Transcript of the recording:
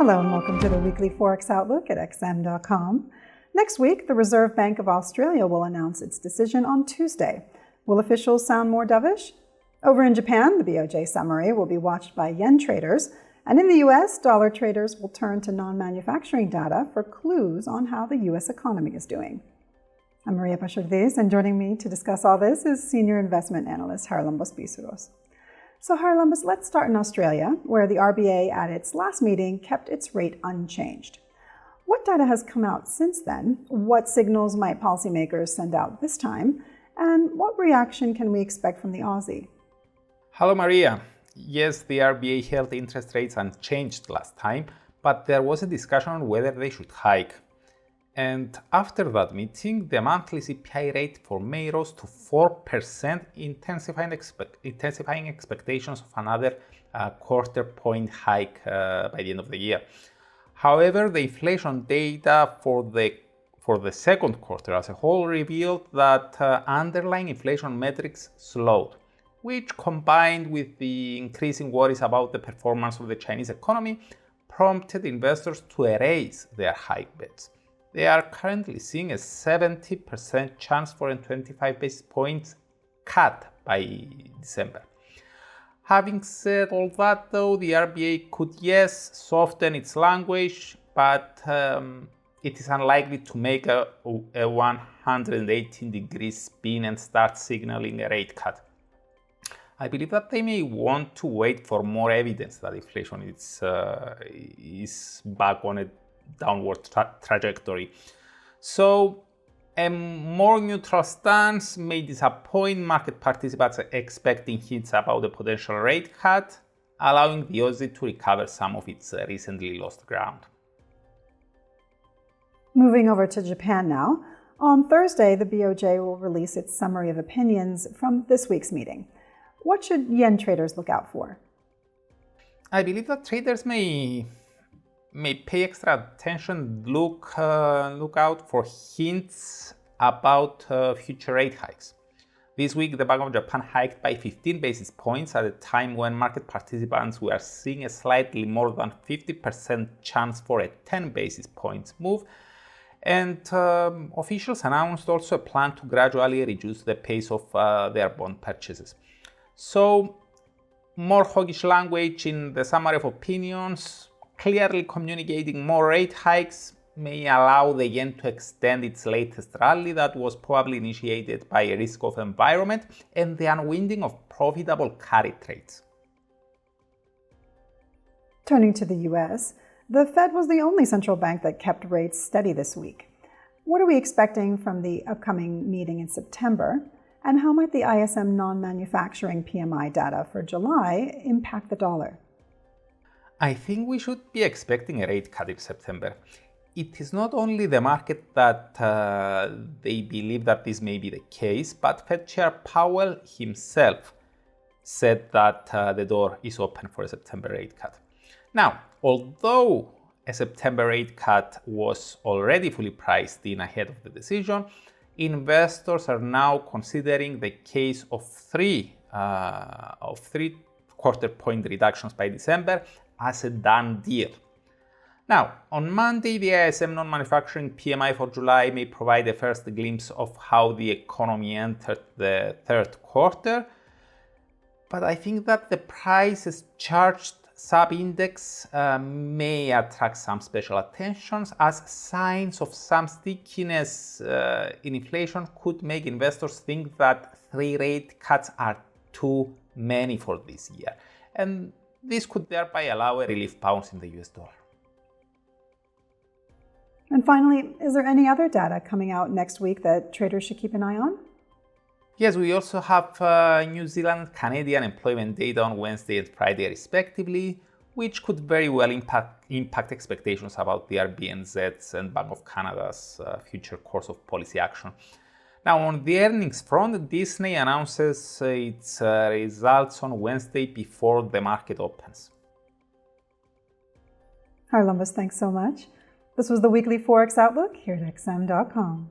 Hello and welcome to the Weekly Forex Outlook at xm.com. Next week, the Reserve Bank of Australia will announce its decision on Tuesday. Will officials sound more dovish? Over in Japan, the BoJ Summary will be watched by yen traders, and in the US, dollar traders will turn to non-manufacturing data for clues on how the US economy is doing. I'm Maria Pachordes, and joining me to discuss all this is Senior Investment Analyst Haralambos Pissouros. So Haralambos, let's start in Australia, where the RBA at its last meeting kept its rate unchanged. What data has come out since then? What signals might policymakers send out this time? And what reaction can we expect from the Aussie? Hello Maria. Yes, the RBA held interest rates unchanged last time, but there was a discussion on whether they should hike. And after that meeting, the monthly CPI rate for May rose to 4%, intensifying expectations of another quarter point hike by the end of the year. However, the inflation data for the second quarter as a whole revealed that underlying inflation metrics slowed, which combined with the increasing worries about the performance of the Chinese economy prompted investors to erase their hike bets. They are currently seeing a 70% chance for a 25 basis points cut by December. Having said all that though, the RBA could soften its language, but it is unlikely to make a 118-degree spin and start signaling a rate cut. I believe that they may want to wait for more evidence that inflation is back on a downward trajectory. So a more neutral stance may disappoint market participants expecting hints about a potential rate cut, allowing the Aussie to recover some of its recently lost ground. Moving over to Japan now. On Thursday, the BoJ will release its summary of opinions from this week's meeting. What should yen traders look out for? I believe that traders may pay extra attention, look out for hints about future rate hikes. This week, the Bank of Japan hiked by 15 basis points at a time when market participants were seeing a slightly more than 50% chance for a 10 basis points move. And officials announced also a plan to gradually reduce the pace of their bond purchases. So, more hawkish language in the summary of opinions, clearly communicating more rate hikes may allow the yen to extend its latest rally that was probably initiated by a risk-off environment and the unwinding of profitable carry trades. Turning to the US, the Fed was the only central bank that kept rates steady this week. What are we expecting from the upcoming meeting in September? And how might the ISM non-manufacturing PMI data for July impact the dollar? I think we should be expecting a rate cut in September. It is not only the market that they believe that this may be the case, but Fed Chair Powell himself said that the door is open for a September rate cut. Now, although a September rate cut was already fully priced in ahead of the decision, investors are now considering the case of three quarter point reductions by December as a done deal. Now, on Monday, the ISM non-manufacturing PMI for July may provide a first glimpse of how the economy entered the third quarter, but I think that the prices charged sub-index may attract some special attentions as signs of some stickiness in inflation could make investors think that 3 rate cuts are too many for this year. And this could thereby allow a relief bounce in the US dollar. And finally, is there any other data coming out next week that traders should keep an eye on? Yes, we also have New Zealand Canadian employment data on Wednesday and Friday respectively, which could very well impact expectations about the RBNZ's and Bank of Canada's future course of policy action. Now, on the earnings front, Disney announces its results on Wednesday before the market opens. Haralambos, thanks so much. This was the Weekly Forex Outlook here at xm.com.